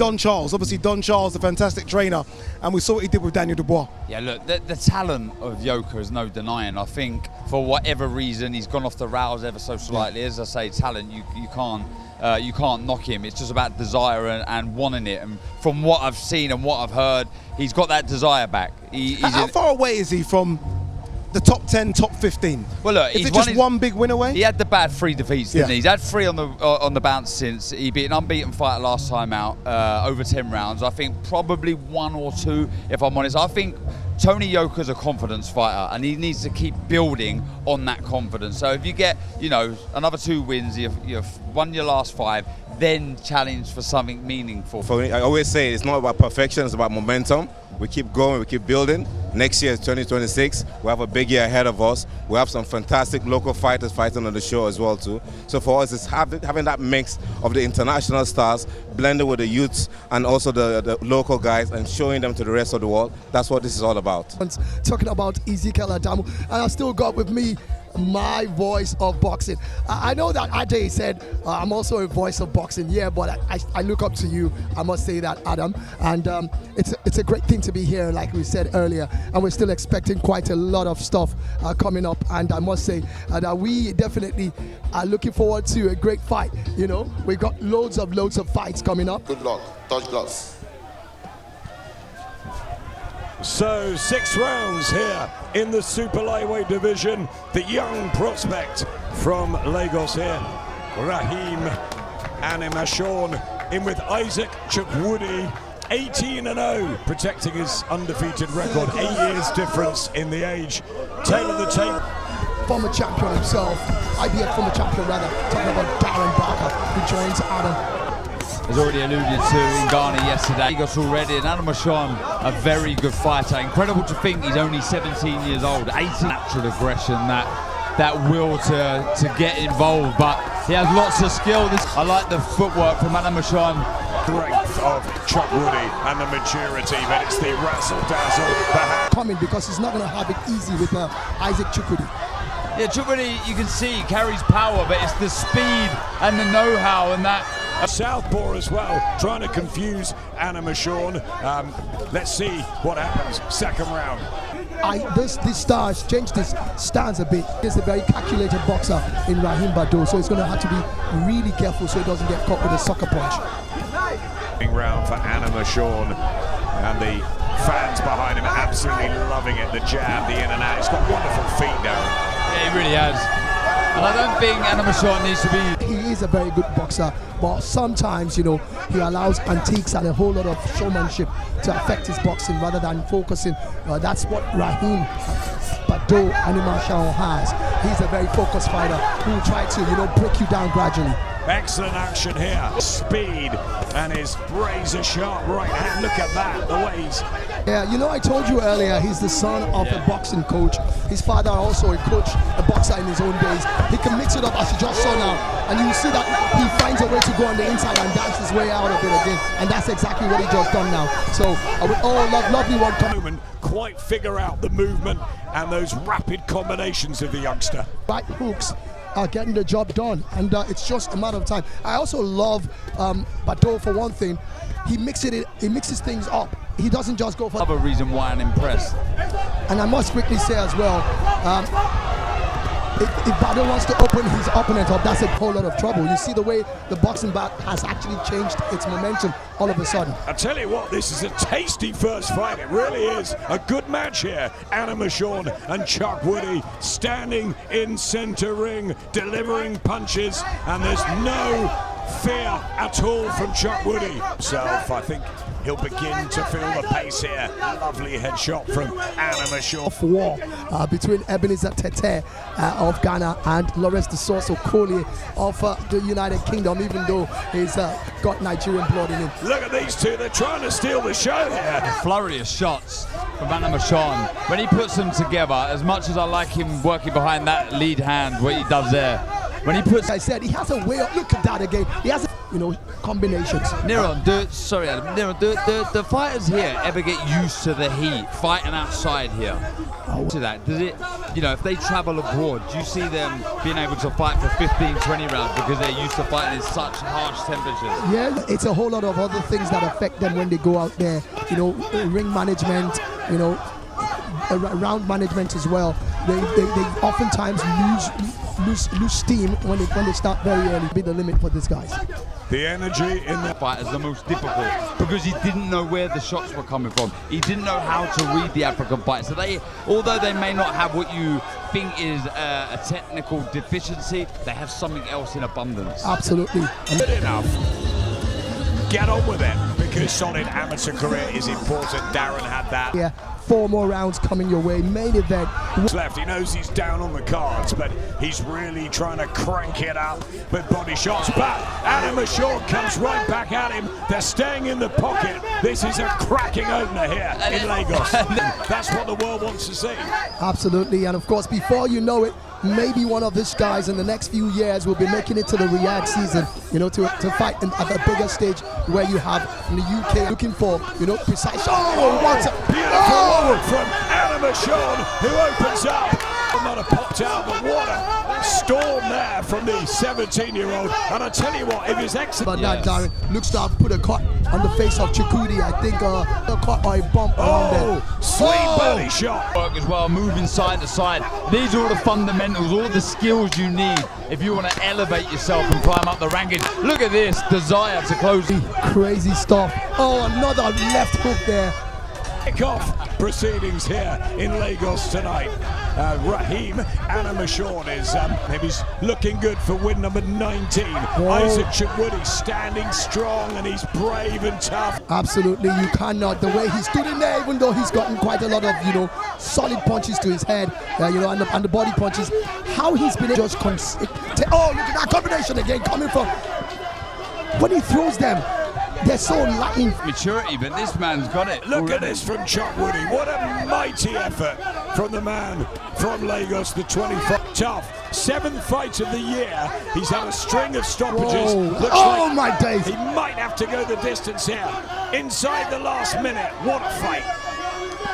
Don Charles. Obviously, Don Charles, a fantastic trainer, and we saw what he did with Daniel Dubois. Yeah, look, the talent of Yoka is no denying. I think for whatever reason he's gone off the rails ever so slightly. As I say, talent, you can't knock him. It's just about desire and wanting it. And from what I've seen and what I've heard, he's got that desire back. How far away is he from the top 10, top 15? Well, look, is it just one big win away? He had the bad 3 defeats, didn't he? He's had 3 on the bounce since. He beat an unbeaten fighter last time out, over 10 rounds. I think probably 1 or 2, if I'm honest. I think Tony Yoka's a confidence fighter, and he needs to keep building on that confidence. So if you get, another 2 wins, you've won your last 5, then challenge for something meaningful. For me, I always say it's not about perfection, it's about momentum. We keep going, we keep building. Next year is 2026. We have a big year ahead of us. We have some fantastic local fighters fighting on the show as well too. So for us, it's having that mix of the international stars blended with the youths and also the local guys and showing them to the rest of the world. That's what this is all about. Talking about Ezekiel Adamu, and I still got with me my voice of boxing. I know that Ade said I'm also a voice of boxing, yeah, but I look up to you, I must say that, Adam, and it's a great thing to be here, like we said earlier, and we're still expecting quite a lot of stuff coming up, and I must say that we definitely are looking forward to a great fight. We've got loads of fights coming up. Good luck, touch gloves. So 6 rounds here in the super lightweight division. The young prospect from Lagos here, Relive and Animashaun, in with Isaac Chukwudi, 18-0, protecting his undefeated record. 8 years difference in the age. Tail of the tape. Former champion himself, IBF former champion rather, talking about Darren Barker, who joins Adam. As already alluded to in Ghana yesterday, Lagos already, and Animashaun, a very good fighter. Incredible to think he's only 17 years old. 18 natural aggression, that will to get involved, but he has lots of skill. I like the footwork from Animashaun. Strength of Chukwudi and the maturity, but it's the razzle-dazzle. Coming because he's not going to have it easy with Isaac Chukwudi. Yeah, Chukwudi, you can see, he carries power, but it's the speed and the know-how and that. Southpaw as well, trying to confuse Animashaun. Let's see what happens. Second round. This stars changed his stance a bit. He's a very calculated boxer in Rahim Bado, so he's going to have to be really careful so he doesn't get caught with a sucker punch. Round for Animashaun, and the fans behind him are absolutely loving it. The jab, the in and out. He's got wonderful feet now. Yeah, he really has. And I don't think Animashaun needs to be... He is a very good boxer, but sometimes, he allows antiques and a whole lot of showmanship to affect his boxing rather than focusing. That's what Rahim Bado Animashaun has. He's a very focused fighter who will try to, break you down gradually. Excellent action here. Speed and his razor sharp right hand. Look at that, the way he's... Yeah, I told you earlier, he's the son of a boxing coach. His father also a coach, a boxer in his own days. He can mix it up as you just saw now. And you see that he finds a way to go on the inside and dance his way out of it again. And that's exactly what he just done now. So, lovely one coming. Quite figure out the movement and those rapid combinations of the youngster. Right hooks are getting the job done, and it's just a matter of time. I also love Bado for one thing. He mixes things up. He doesn't just go for... Another reason why I'm impressed. And I must quickly say as well, if Bado wants to open his opponent up, that's a whole lot of trouble. You see the way the boxing back has actually changed its momentum all of a sudden. I tell you what, this is a tasty first fight. It really is a good match here. Animashaun and Chukwudi standing in center ring, delivering punches, and there's no fear at all from Chukwudi. I think he'll begin to feel the pace here. Lovely headshot from Animashaun. War between Ebenezer Tete of Ghana and Lawrence de Source Okolie of the United Kingdom, even though he's got Nigerian blood in him. Look at these two, they're trying to steal the show here. A flurry of shots from Animashaun. When he puts them together, as much as I like him working behind that lead hand, what he does there, when he puts... I said, he has a way of... Look at that again. He has, combinations. Niron, the fighters here ever get used to the heat, fighting outside here? To that, does it, you know, if they travel abroad, do you see them being able to fight for 15, 20 rounds because they're used to fighting in such harsh temperatures? Yeah, it's a whole lot of other things that affect them when they go out there. You know, ring management, you know, round management as well. They oftentimes lose steam when they start very early. Be the limit for these guys. The energy in the fight is the most difficult because he didn't know where the shots were coming from. He didn't know how to read the African fight. So they, although they may not have what you think is a technical deficiency, they have something else in abundance. Absolutely. Good enough. Get on with it, because solid amateur career is important. Darren had that. Yeah, 4 more rounds coming your way. Main event. Left. He knows he's down on the cards, but he's really trying to crank it up with body shots. But Animashaun comes right back at him. They're staying in the pocket. This is a cracking opener here in Lagos. That's what the world wants to see. Absolutely, and of course, before you know it, maybe one of these guys in the next few years will be making it to the Riyadh season, you know, to fight at the bigger stage where you have in the UK looking for, you know, precise. Oh, what a beautiful from Animashaun, who opens up. Not a popped out, but what a storm there from the 17-year-old. And I tell you what, if his excellent. But that, Darren, looks to have put a cut on the face of Chukwudi. I think a cut or a bump around there. Sweet belly shot. Work as well, moving side to side. These are all the fundamentals, all the skills you need if you want to elevate yourself and climb up the rankings. Look at this desire to close. Crazy stuff. Oh, another left hook there. Kick-off proceedings here in Lagos tonight. Raheem Animashaun is he's looking good for win number 19. Whoa. Isaac Chukwudi standing strong, and he's brave and tough. Absolutely, you cannot. The way he stood in there, even though he's gotten quite a lot of, you know, solid punches to his head, you know, and the body punches. How he's been just oh, look at that combination again coming from when he throws them. They're so lightning. Maturity, but this man's got it. Look at this from Chukwudi. What a mighty effort from the man from Lagos, the 25. Tough. 7th fight of the year. He's had a string of stoppages. Oh, like my days. He might have to go the distance here. Inside the last minute. What a fight.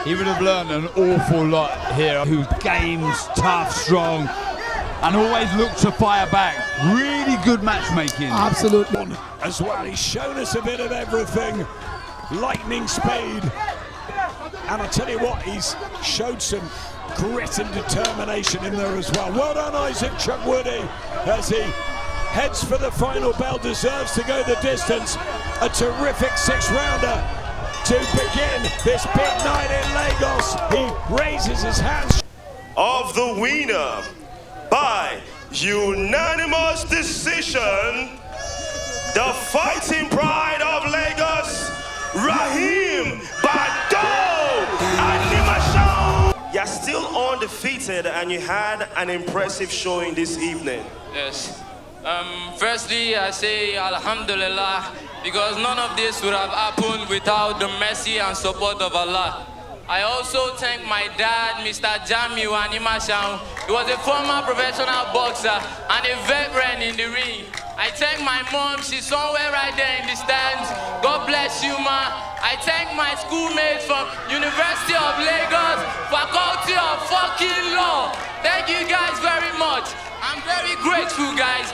He would have learned an awful lot here. Who's games, tough, strong, and always look to fire back. Really good matchmaking. Absolutely. As well, he's shown us a bit of everything. Lightning speed. And I tell you what, he's showed some grit and determination in there as well. Well done, Isaac Chukwudi, as he heads for the final bell. Deserves to go the distance. A terrific 6-rounder to begin this big night in Lagos. He raises his hands. Of the winner by unanimous decision, the fighting pride of Lagos, Raheem Animashaun. You're still undefeated and you had an impressive showing this evening. Yes. Firstly, I say Alhamdulillah, because none of this would have happened without the mercy and support of Allah. I also thank my dad, Mr. Yoka and Animashaun. He was a former professional boxer and a veteran in the ring. I thank my mom, she's somewhere right there in the stands. God bless you, ma. I thank my schoolmates from University of Lagos, Faculty of fucking Law. Thank you guys very much. I'm very grateful, guys.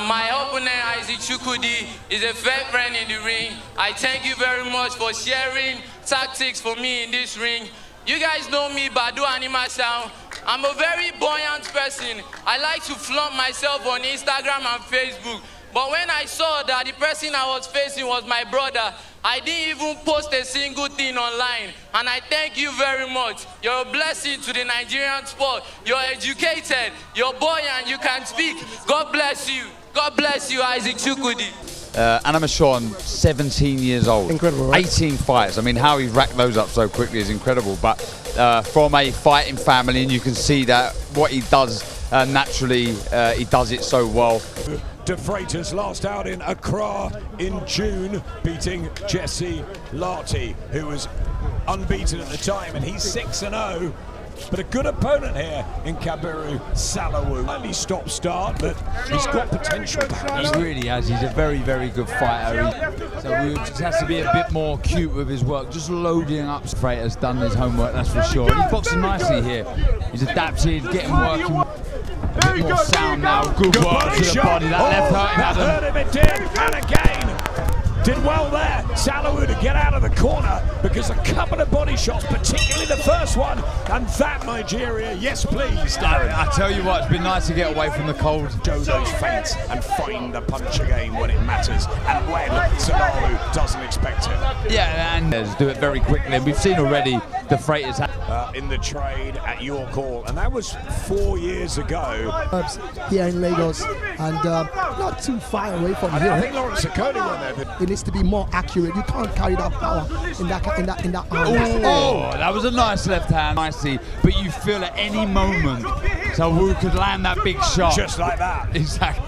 My opponent, Isaac Chukwudi, is a veteran in the ring. I thank you very much for sharing tactics for me in this ring. You guys know me, Badu Animashaun. I'm a very buoyant person. I like to flaunt myself on Instagram and Facebook. But when I saw that the person I was facing was my brother, I didn't even post a single thing online. And I thank you very much. You're a blessing to the Nigerian sport. You're educated, you're buoyant, you can speak. God bless you. God bless you, Isaac Chukwudi. Animashaun, 17 years old. Incredible, right? 18 fights. I mean, how he racked those up so quickly is incredible. But from a fighting family, and you can see that what he does naturally, he does it so well. Defreitas last out in Accra in June, beating Jesse Larty, who was unbeaten at the time, and he's 6-0. but a good opponent here in Kabiru Salawu. Slightly stop-start, but he's got potential. He really has. He's a very, very good fighter. So we just has to be a bit more cute with his work. Just loading up. Defreitas done his homework, that's for sure. And he's boxing nicely here. He's adapted, getting working. A bit more sound now. Good work to the body. That left hurt him. It did, and again. Did well there, Salawu, to get out of the corner because a couple of body shots, particularly the first one, and that Nigeria, yes please, Darren. I tell you what, it's been nice to get away from the cold. Show those feints and find the punch again when it matters, and when Salawu doesn't expect it. Yeah, and do it very quickly. And we've seen already Defreitas in the trade at York Hall, and that was 4 years ago. Here in Lagos, and not too far away from here. I think Lawrence Okolie went there. It needs to be more accurate. You can't carry that power in that arm. Oh, that was a nice left hand, nicely. But you feel at any moment Salawu could land that big shot. Just like that. Exactly.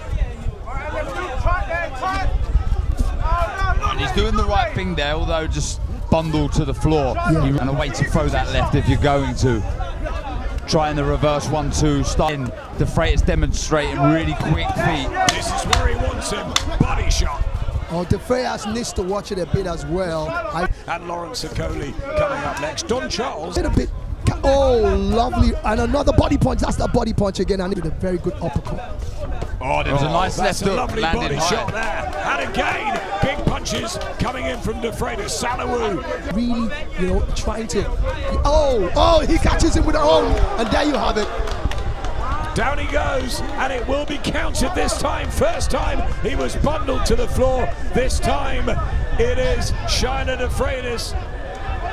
And he's doing the right thing there, although just bundled to the floor. Yeah. And a way to throw that left if you're going to. Trying the reverse 1-2, starting Defreitas demonstrating really quick feet. This is where he wants him. Body shot. Oh, Defreitas needs to watch it a bit as well. And Lawrence Okolie coming up next. Don Charles. A bit. Oh, lovely. And another body punch. That's that body punch again. And with a very good uppercut. Oh, there was a nice left hook. Lovely body shot there. And again, big punches coming in from Defreitas. Salawu. Really, trying to. Oh, he catches him with the own. And there you have it. Down he goes, and it will be counted this time. First time he was bundled to the floor. This time it is Shiner Defreitas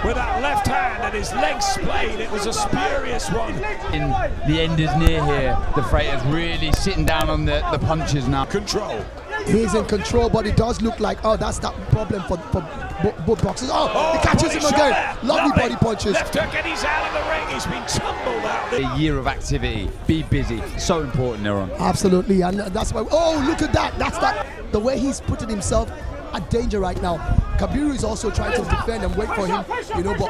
with that left hand and his legs splayed. It was a spurious one. In the end is near here. Defreitas really sitting down on the punches now. Control. He's in control, but it does look like, that's that problem for both boxers. He catches him again. There. Lovely body punches. Left hook, and he's out of the ring. He's been tumbled out there. A year of activity. Be busy. So important, Neron. Absolutely, and that's why. Oh, look at that. That's the way he's putting himself at danger right now. Kabiru is also trying to defend and wait for him, but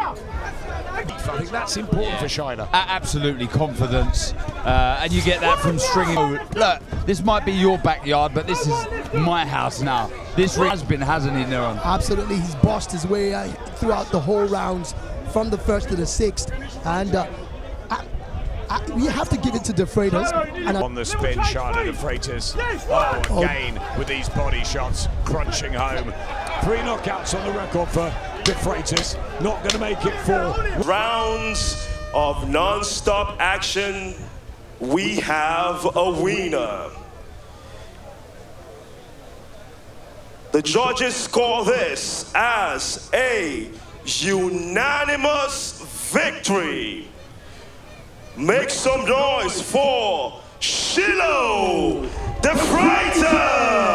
I think that's important for Shiner. Absolutely, confidence. And you get that from stringing. Look, this might be your backyard, but this is my house now. This has been, hasn't he, Neron? Absolutely, he's bossed his way throughout the whole rounds, from the first to the sixth, and we have to give it to Defreitas. On the spin, Shiner Defreitas. Again with these body shots, crunching home. 3 knockouts on the record for Defreitas. Not going to make it 4 rounds of non-stop action. We have a winner. The judges score this as a unanimous victory. Make some noise for Shilo Defreitas.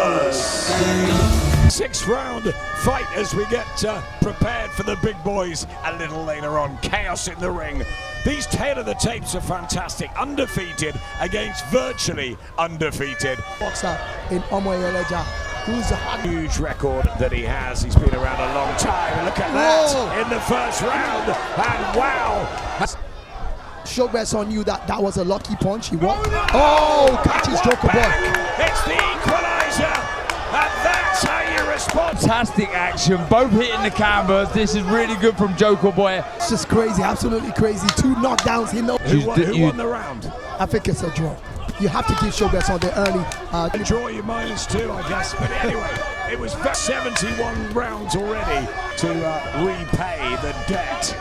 6th round fight as we get prepared for the big boys a little later on. Chaos in the ring. These tail of the tapes are fantastic. Undefeated against virtually undefeated. Boxer in Omoyeleja, who's a huge record that he has. He's been around a long time. Look at that in the first round. And wow. Shogbesan knew that was a lucky punch. He won. Oh, catches Joker Boy. It's the equalizer. And that's how you respond. Fantastic action, both hitting the canvas. This is really good from Joker Boy. It's just crazy, absolutely crazy. 2 knockdowns. Who won the round? I think it's a draw. You have to give Shogbesan the early. Draw your -2, I guess. But anyway, it was 71 rounds already to repay the debt.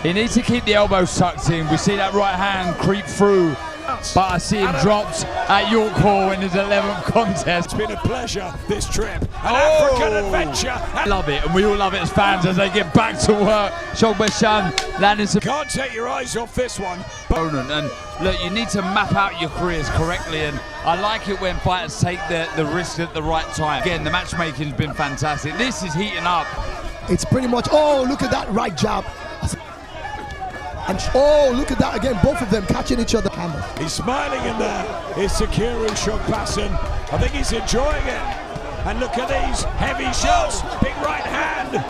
He needs to keep the elbows tucked in. We see that right hand creep through. But I see him dropped at York Hall in his 11th contest. It's been a pleasure, this trip. An African adventure. Love it, and we all love it as fans as they get back to work. Shogbesan landing some. Can't take your eyes off this one. And look, you need to map out your careers correctly, and I like it when fighters take the risk at the right time. Again, the matchmaking's been fantastic. This is heating up. It's pretty much, look at that right jab. And look at that again, both of them catching each other. He's smiling in there. He's securing Shogbesan. I think he's enjoying it. And look at these heavy shots. Big right hand.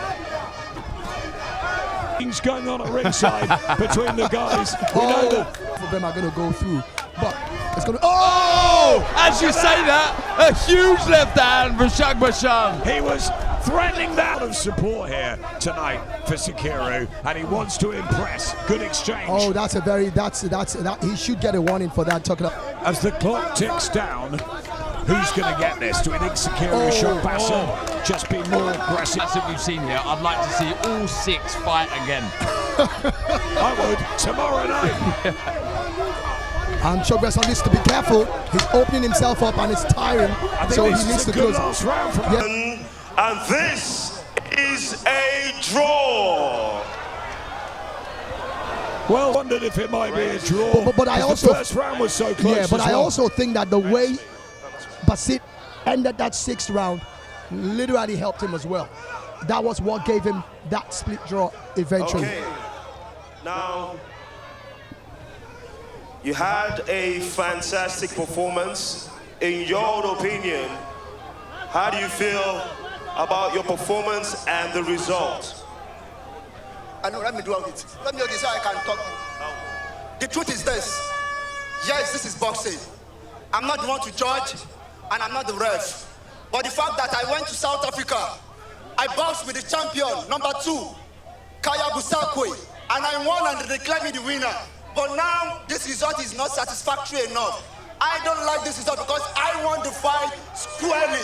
Things going on at ringside between the guys. We know that of them are going to go through, but it's going to. Oh! As you say that, a huge left hand from Shogbesan. he was threatening that of support here tonight for Sekiru, and he wants to impress. Good exchange. Oh, that's a very that he should get a warning for that. Talking about As the clock ticks down, who's going to get this? Do we think Sekiru Shogbesan just be more aggressive? That's what we've seen here. I'd like to see all 6 fight again. I would tomorrow night. and Shogbesan needs to be careful. He's opening himself up and it's tiring, so he needs to close. Last round from And this is a draw. Well, wondered if it might be a draw. But I the also first round was so close. Yeah, but as I well. also think that the way Basit ended that 6th round literally helped him as well. That was what gave him that split draw eventually. Okay. Now, you had a fantastic performance. In your opinion, how do you feel about your performance and the result? I know, let me do it. Let me do this so I can talk. The truth is this. Yes, this is boxing. I'm not the one to judge, and I'm not the ref. But the fact that I went to South Africa, I boxed with the champion, number 2, Kaya Busakwe, and I won and they declared me the winner. But now, this result is not satisfactory enough. I don't like this result because I want to fight squarely.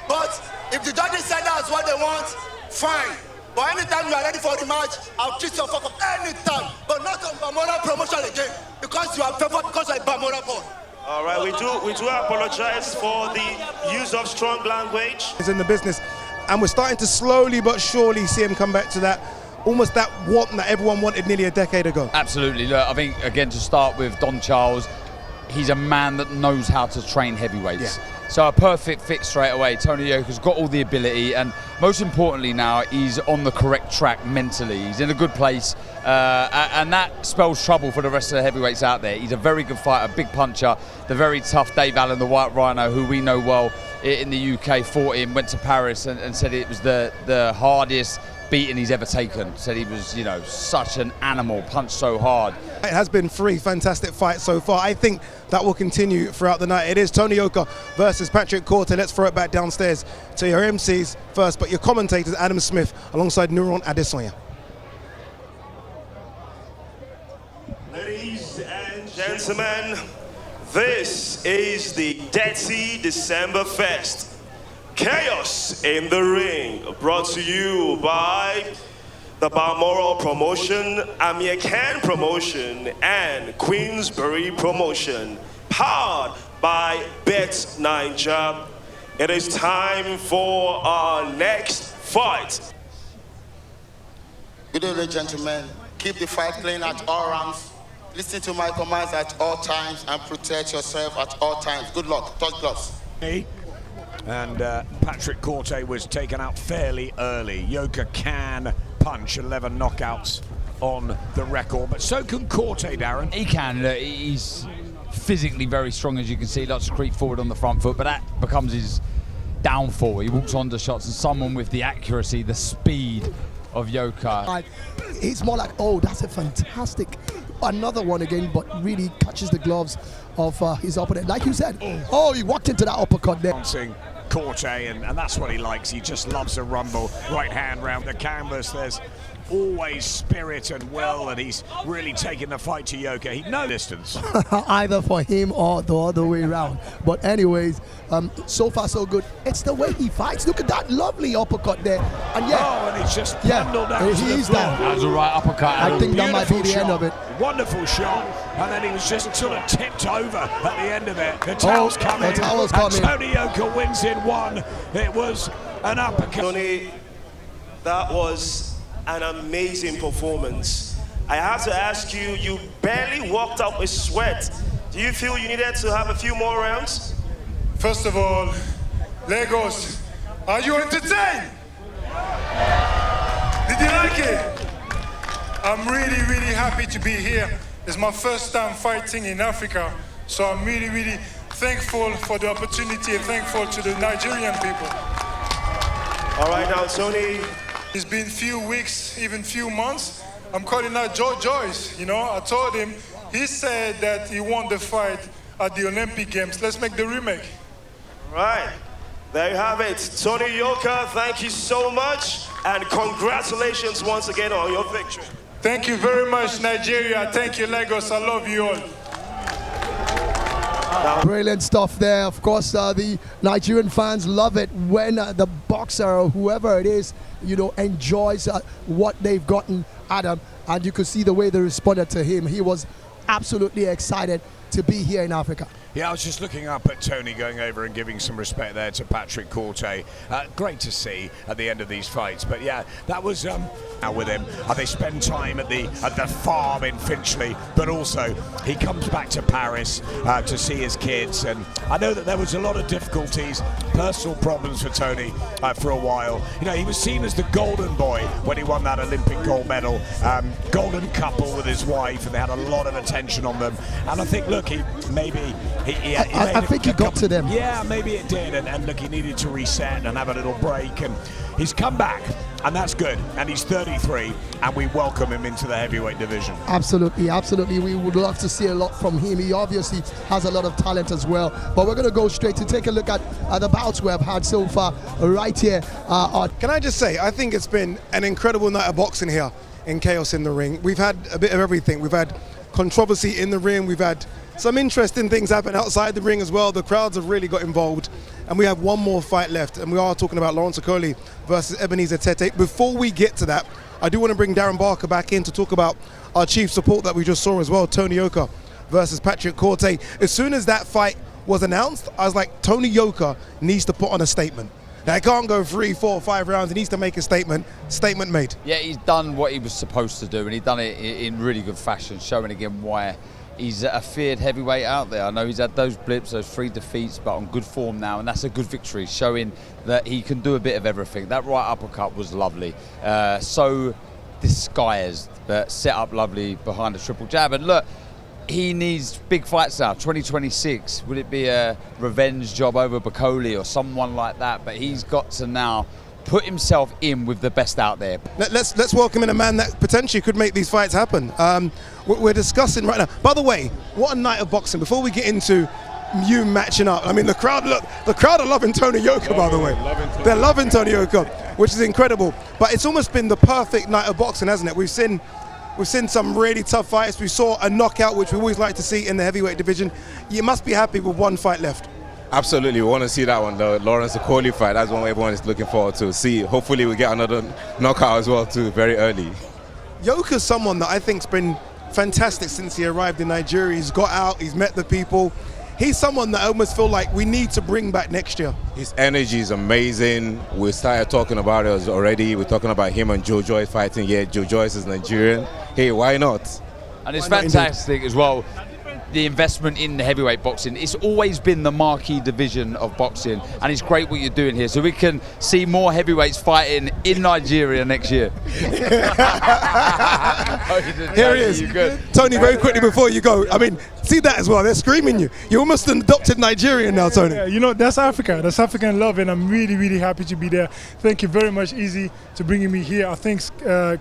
But if the judges said that's what they want, fine. But anytime you are ready for the match, I'll treat your fuck up anytime. But not on Balmoral Promotion again, because you are favored because I'm Balmoral born. All right, we do apologize for the use of strong language. He's in the business, and we're starting to slowly but surely see him come back to that, almost that want that everyone wanted nearly a decade ago. Absolutely. Look, I think, again, to start with Don Charles, he's a man that knows how to train heavyweights. Yeah. So a perfect fit straight away. Tony Yoka's got all the ability, and most importantly now, he's on the correct track mentally. He's in a good place, and that spells trouble for the rest of the heavyweights out there. He's a very good fighter, big puncher. The very tough Dave Allen, the White Rhino, who we know well in the UK, fought him, went to Paris and said it was the hardest beating he's ever taken. Said he was, you know, such an animal, punched so hard. It has been 3 fantastic fights so far. I think that will continue throughout the night. It is Tony Yoka versus Patrick Korte. Let's throw it back downstairs to your MCs first, but your commentators, Adam Smith alongside Nuron Adesoya. Ladies and gentlemen, this is the Dirty December Fest. Chaos in the Ring, brought to you by the Balmoral Promotion, Amir Khan Promotion, and Queensbury Promotion, powered by Bet Ninja. It is time for our next fight. Good evening, gentlemen. Keep the fight playing at all rounds. Listen to my commands at all times and protect yourself at all times. Good luck. Touch gloves. And Patrick Korte was taken out fairly early. Yoka can punch, 11 knockouts on the record, but so can Korte, Darren. He can. He's physically very strong, as you can see. Lots to creep forward on the front foot, but that becomes his downfall. He walks onto shots, and someone with the accuracy, the speed of Yoka. It's more like, oh, that's a fantastic, another one again, but really catches the gloves of his opponent. Like you said, oh, he walked into that uppercut there. Bouncing Korte, and that's what he likes. He just loves a rumble. Right hand round the canvas. There's always spirit and will, and he's really taking the fight to Yoka. He no distance. Either for him or the other way around. But anyways, so far so good. It's the way he fights. Look at that lovely uppercut there. And And he's just bundled down to the he's floor. down. That was a right uppercut. I think that might be the Beautiful end of it. shot. Wonderful shot, and then he was just sort of tipped over at the end of it. The towels come in, and Tony Yoka wins in 1. It was an uppercut. Tony, that was an amazing performance. I have to ask you, you barely walked up with sweat. Do you feel you needed to have a few more rounds? First of all, Lagos, are you entertained? Did you like it? I'm really, really happy to be here. It's my first time fighting in Africa, so I'm really, really thankful for the opportunity and thankful to the Nigerian people. All right, now, Tony. It's been few weeks, even few months, I'm calling out Joe Joyce. You know, I told him, he said that he won the fight at the Olympic Games. Let's make the remake. Right. There you have it. Tony Yoka, thank you so much. And congratulations once again on your victory. Thank you very much, Nigeria. Thank you, Lagos. I love you all. Brilliant stuff there. Of course, the Nigerian fans love it when the boxer or whoever it is, you know, enjoys what they've gotten at him. And you could see the way they responded to him. He was absolutely excited to be here in Africa. Yeah, I was just looking up at Tony going over and giving some respect there to Patrick Korte. Great to see at the end of these fights. But yeah, that was out with him. They spend time at the farm in Finchley, but also he comes back to Paris to see his kids. And I know that there was a lot of difficulties, personal problems for Tony for a while. You know, he was seen as the golden boy when he won that Olympic gold medal. Golden couple with his wife, and they had a lot of attention on them. And I think, look, I think he got to them. Yeah, maybe it did. And look, he needed to reset and have a little break. And he's come back, and that's good. And he's 33, and we welcome him into the heavyweight division. Absolutely, absolutely. We would love to see a lot from him. He obviously has a lot of talent as well. But we're going to go straight to take a look at the bouts we have had so far right here. Can I just say, I think it's been an incredible night of boxing here in Chaos in the Ring. We've had a bit of everything. We've had controversy in the ring. We've had some interesting things happen outside the ring as well. The crowds have really got involved, and we have one more fight left, and we are talking about Lawrence Okolie versus Ebenezer Tete. Before we get to that, I do want to bring Darren Barker back in to talk about our chief support that we just saw as well, Tony Yoka versus Patrick Korte. As soon as that fight was announced, I was like, Tony Yoka needs to put on a statement. Now, he can't go 3, 4, 5 rounds. He needs to make a statement. Statement made. Yeah, he's done what he was supposed to do, and he's done it in really good fashion, showing again why he's a feared heavyweight out there. I know he's had those blips, those 3 defeats, but on good form now, and that's a good victory, showing that he can do a bit of everything. That right uppercut was lovely. So disguised, but set up lovely behind a triple jab. And look, he needs big fights now, 2026. Would it be a revenge job over Okolie or someone like that? But he's got to now put himself in with the best out there. Let's welcome in a man that potentially could make these fights happen. We're discussing right now. By the way, what a night of boxing. Before we get into you matching up, I mean, the crowd are loving Tony Yoka, by the way. They're loving Tony Yoka, which is incredible. But it's almost been the perfect night of boxing, hasn't it? We've seen some really tough fights. We saw a knockout, which we always like to see in the heavyweight division. You must be happy with one fight left. Absolutely, we want to see that one, the Lawrence Okolie fight. That's one everyone is looking forward to see. Hopefully we get another knockout as well too, very early. Yoka's someone that I think's been fantastic since he arrived in Nigeria. He's got out, he's met the people. He's someone that I almost feel like we need to bring back next year. His energy is amazing. We started talking about it already. We're talking about him and Joe Joyce fighting. Yeah, Joe Joyce is Nigerian. Hey, why not? And it's fantastic as well, the investment in the heavyweight boxing. It's always been the marquee division of boxing, and it's great what you're doing here, so we can see more heavyweights fighting in Nigeria next year. Here he is. Tony, very quickly before you go, I mean, see that as well, they're screaming you. You're almost an adopted Nigerian now, Tony. Yeah, you know, that's Africa. That's African love, and I'm really, really happy to be there. Thank you very much, Easy, to bringing me here. I think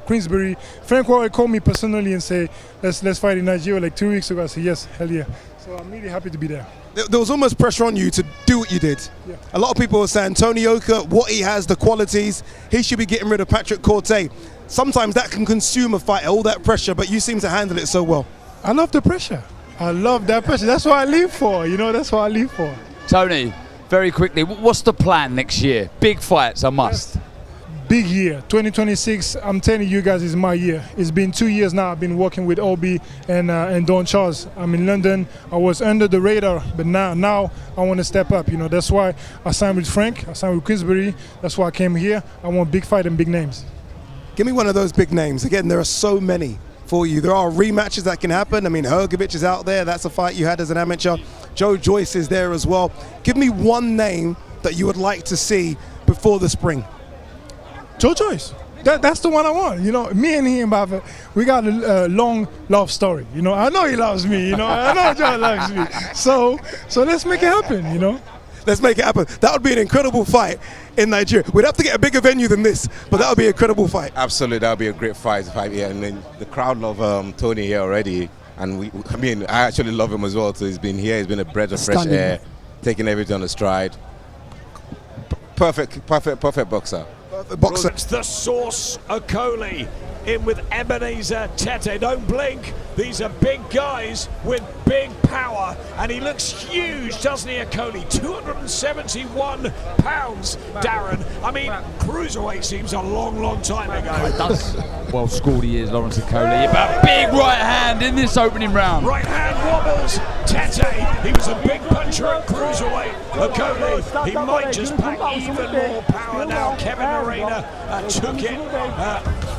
Queensbury, Frank Warren called me personally and say, let's fight in Nigeria like 2 weeks ago. I said, yes, hell yeah. So I'm really happy to be there. There was almost pressure on you to do what you did. Yeah. A lot of people were saying, Tony Yoka, what he has, the qualities, he should be getting rid of Patrick Korte. Sometimes that can consume a fighter, all that pressure, but you seem to handle it so well. I love the pressure. I love that pressure. That's what I live for, you know, that's what I live for. Tony, very quickly, what's the plan next year? Big fights, a must. Yes. Big year, 2026, I'm telling you guys, is my year. It's been 2 years now. I've been working with Obi and Don Charles. I'm in London. I was under the radar, but now I want to step up. You know, that's why I signed with Frank. I signed with Queensbury. That's why I came here. I want big fight and big names. Give me one of those big names. Again, there are so many for you. There are rematches that can happen. I mean, Hrgovic is out there. That's a fight you had as an amateur. Joe Joyce is there as well. Give me one name that you would like to see before the spring. Joe Joyce. That's the one I want. You know, me and him we got a long love story. You know, I know he loves me. You know, I know Joe loves me. So let's make it happen. You know. Let's make it happen. That would be an incredible fight in Nigeria. We'd have to get a bigger venue than this, but that would be an incredible fight. Absolutely, that would be a great fight. Yeah, and then the crowd love Tony here already, and I actually love him as well. So he's been here. He's been a breath of fresh air, taking everything on the stride. Perfect boxer. Perfect boxer. It's the Source Okolie in with Ebenezer Tete. Don't blink. These are big guys with big power, and he looks huge, doesn't he, Okolie? 271 pounds, Darren. I mean, cruiserweight seems a long, long time ago. It does. Well scored he is, Lawrence Okolie. But big right hand in this opening round. Right hand wobbles. Tete, he was a big puncher at cruiserweight. Okolie, he might just pack even more power now. Kevin Arena took it,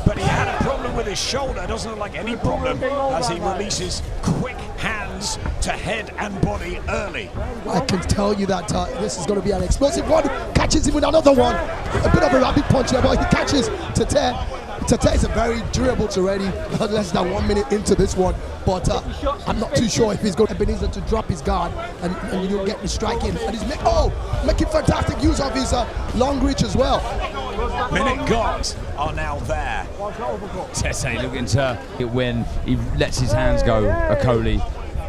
but he had a problem with his shoulder. Doesn't look like any problem as he releases quick hands to head and body early. I can tell you that this is going to be an explosive one. Catches him with another one. A bit of a rapid punch there, but he catches Tete. Tete is a very durable already, less than 1 minute into this one, but I'm not too sure if he's going to Ebenezer to drop his guard and you'll get the strike in. And he's making fantastic use of his long reach as well. Minute guards are now there. Tete looking to win. He lets his hands go, Okolie.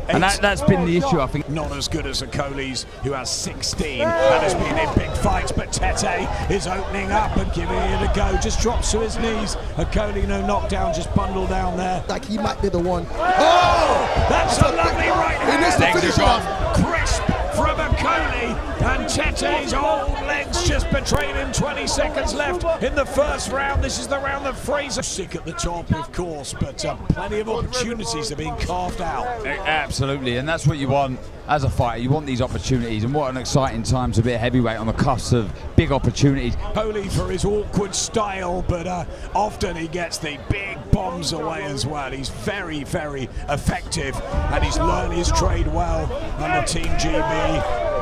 And that's been the issue, I think. Not as good as Okolie's, who has 16 and has been in big fights, but Tete is opening up and giving it a go. Just drops to his knees. Okolie, no knockdown, just bundled down there. Like he might be the one. Oh! That's a lovely right hand. He needs to finish it off. Crisp from Okolie, and Tete's old legs just betrayed him. 20 seconds left in the first round. This is the round that Fraser sick at the top, of course, but plenty of opportunities are being carved out. Absolutely, and that's what you want as a fighter. You want these opportunities, and what an exciting time to be a heavyweight on the cusp of big opportunities. Okolie for his awkward style, but often he gets the big bombs away as well. He's very, very effective, and he's learned his trade well under Team GB.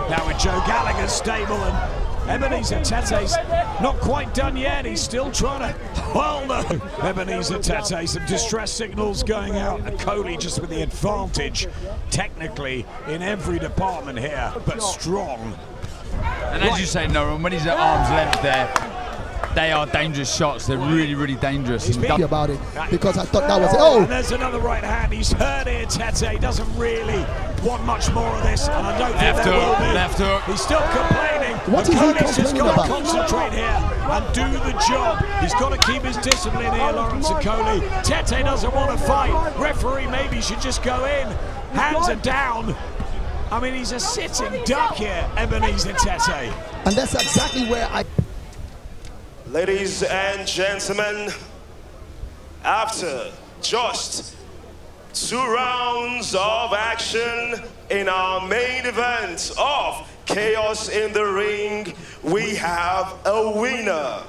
Now with Joe Gallagher's stable, and Ebenezer Tete's not quite done yet. He's still trying to. Well, no. Ebenezer Tete, some distress signals going out. Okolie just with the advantage, technically, in every department here, but strong. And as you say, Noran, when he's at arm's length there, they are dangerous shots. They're really, really dangerous. He's thinking about it because I thought that was it. Oh! And there's another right hand. He's hurt here, Tete. He doesn't really want much more of this, and I don't think there will be. Left hook. He's still complaining. What is he Okolie's just complaining got about? to concentrate here and do the job. He's got to keep his discipline here, Lawrence Okolie. Tete doesn't want to fight. Referee maybe should just go in. Hands are down. I mean, he's a sitting duck here, Ebenezer Tete. And that's exactly where I... Ladies and gentlemen, after just 2 rounds of action in our main event of Chaos in the Ring, we have a winner.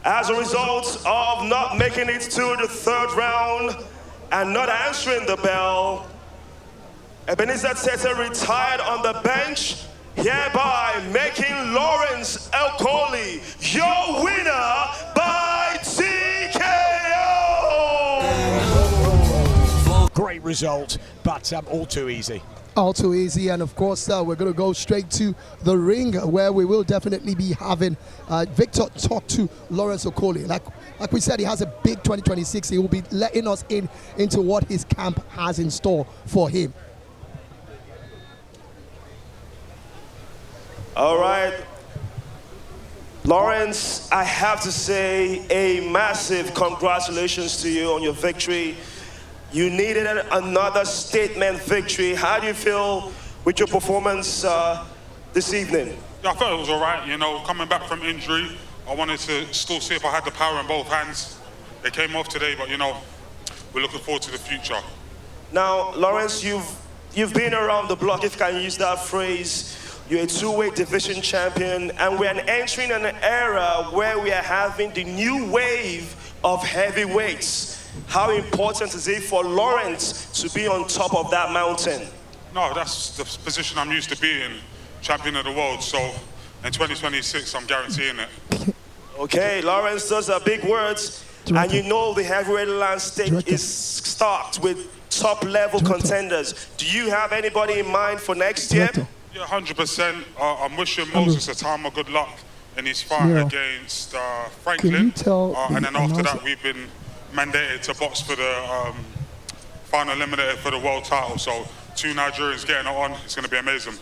As a result of not making it to the 3rd round and not answering the bell, Ebenezer Tete retired on the bench, hereby making Lawrence Okolie your winner by TKO! Great result, but all too easy. All too easy, and of course we're going to go straight to the ring where we will definitely be having Victor talk to Lawrence Okolie. Like we said, he has a big 2026. He will be letting us into what his camp has in store for him. All right, Lawrence, I have to say a massive congratulations to you on your victory. You needed another statement victory. How do you feel with your performance this evening? Yeah, I felt it was all right. You know, coming back from injury, I wanted to still see if I had the power in both hands. It came off today, but you know, we're looking forward to the future. Now, Lawrence, you've been around the block, if I can use that phrase. You're a 2-weight division champion, and we're entering an era where we are having the new wave of heavyweights. How important is it for Lawrence to be on top of that mountain? No, that's the position I'm used to being, champion of the world. So in 2026, I'm guaranteeing it. Okay, Lawrence, those are big words. And you know the heavyweight landscape is stocked with top-level contenders. Do you have anybody in mind for next year? Yeah, 100%. I'm wishing Moses a time of good luck in his fight against Franklin. Can you tell and then after that, we've been mandated to box for the final eliminator for the world title. So 2 Nigerians getting it on. It's going to be amazing.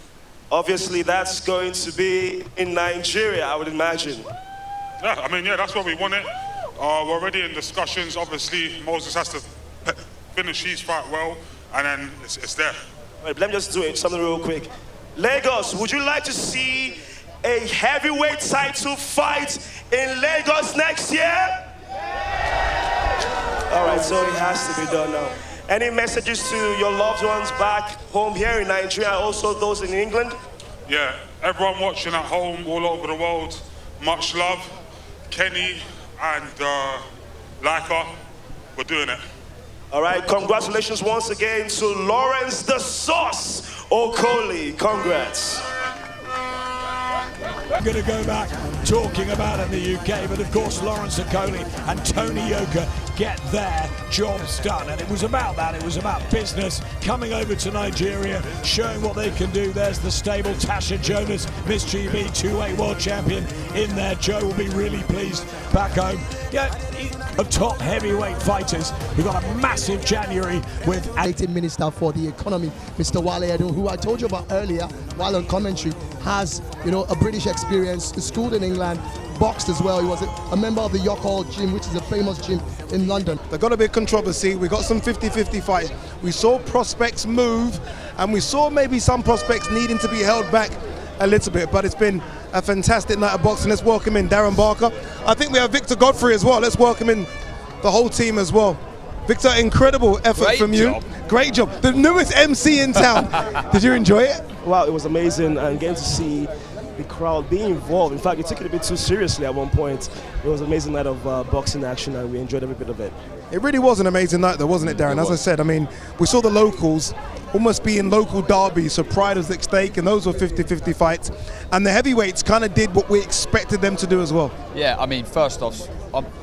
Obviously, that's going to be in Nigeria, I would imagine. Yeah, I mean, yeah, that's what we wanted. We're already in discussions. Obviously, Moses has to finish his fight well, and then it's there. Wait, let me just do something real quick. Lagos, would you like to see a heavyweight title fight in Lagos next year? All right, so it has to be done now. Any messages to your loved ones back home here in Nigeria, also those in England? Yeah, everyone watching at home, all over the world, much love. Kenny and Laika, we're doing it. All right, congratulations once again to Lawrence the Sauce Okolie. Congrats. I'm going to go back talking about it in the UK, but of course Lawrence Okolie and Tony Yoka get their jobs done, and it was about that. It was about business, coming over to Nigeria, showing what they can do. There's the stable, Tasha Jonas, Miss GB, 2-weight world champion in there. Joe will be really pleased back home. Yeah, of top heavyweight fighters. We've got a massive January with Acting Minister for the Economy, Mr. Wale Edun, who I told you about earlier while on commentary, has, you know, a British experience, schooled in England, boxed as well. He was a member of the Yoka gym, which is a famous gym in London. There's got to be a controversy. We got some 50-50 fights. We saw prospects move, and we saw maybe some prospects needing to be held back a little bit, but it's been a fantastic night of boxing. Let's welcome in Darren Barker. I think we have Victor Godfrey as well. Let's welcome in the whole team as well. Victor, incredible effort from you. Great job. The newest MC in town. Did you enjoy it? Wow, it was amazing, and getting to see the crowd being involved. In fact, we took it a bit too seriously at one point. It was an amazing night of boxing action, and we enjoyed every bit of it. It really was an amazing night though, wasn't it, Darren? As I said, I mean, we saw the locals almost be in local derbies, so pride was at stake, and those were 50-50 fights. And the heavyweights kind of did what we expected them to do as well. Yeah, I mean, first off,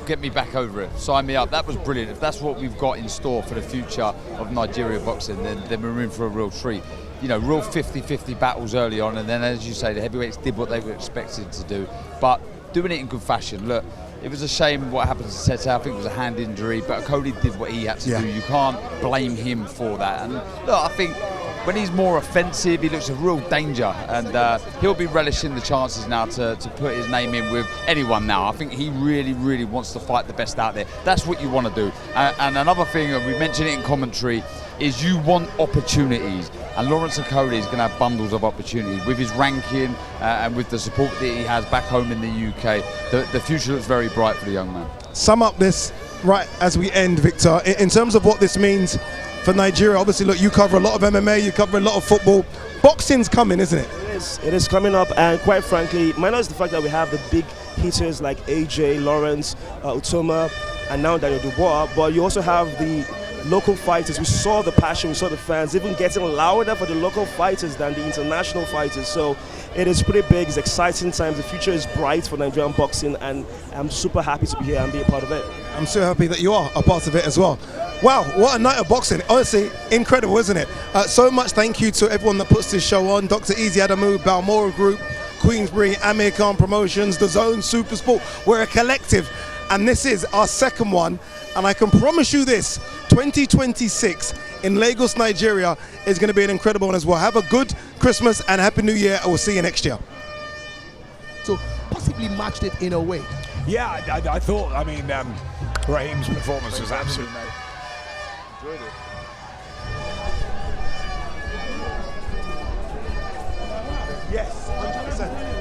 get me back over it. Sign me up. That was brilliant. If that's what we've got in store for the future of Nigeria boxing, then we're in for a real treat. You know, real 50-50 battles early on, and then, as you say, the heavyweights did what they were expected to do, but doing it in good fashion. Look, it was a shame what happened to Sete. I think it was a hand injury, but Okolie did what he had to do. You can't blame him for that. And look, I think when he's more offensive, he looks a real danger, and he'll be relishing the chances now to put his name in with anyone now. I think he really, really wants to fight the best out there. That's what you want to do. And another thing, and we mentioned it in commentary, is you want opportunities, and Lawrence Okolie is going to have bundles of opportunities with his ranking and with the support that he has back home in the UK. The future looks very bright for the young man. Sum up this right as we end, Victor, in terms of what this means for Nigeria. Obviously, look, you cover a lot of MMA, you cover a lot of football. Boxing's coming, isn't it? It is coming up, and quite frankly, minus the fact that we have the big hitters like AJ, Lawrence, Utoma, and now Daniel Dubois, but you also have the local fighters. We saw the passion, we saw the fans even getting louder for the local fighters than the international fighters. So it is pretty big, it's exciting times. The future is bright for Nigerian boxing, and I'm super happy to be here and be a part of it. I'm so happy that you are a part of it as well. Wow, what a night of boxing. Honestly, incredible, isn't it? So much thank you to everyone that puts this show on. Dr. Easy Adamu, Balmoral Group, Queensbury, Amir Khan Promotions, The Zone, Supersport. We're a collective, and this is our second one. And I can promise you this, 2026 in Lagos, Nigeria is going to be an incredible one as well. Have a good Christmas and Happy New Year. I will see you next year. So possibly matched it in a way. Yeah, I thought, I mean, Raheem's performance was absolutely amazing. Enjoyed it. Yes, 100%.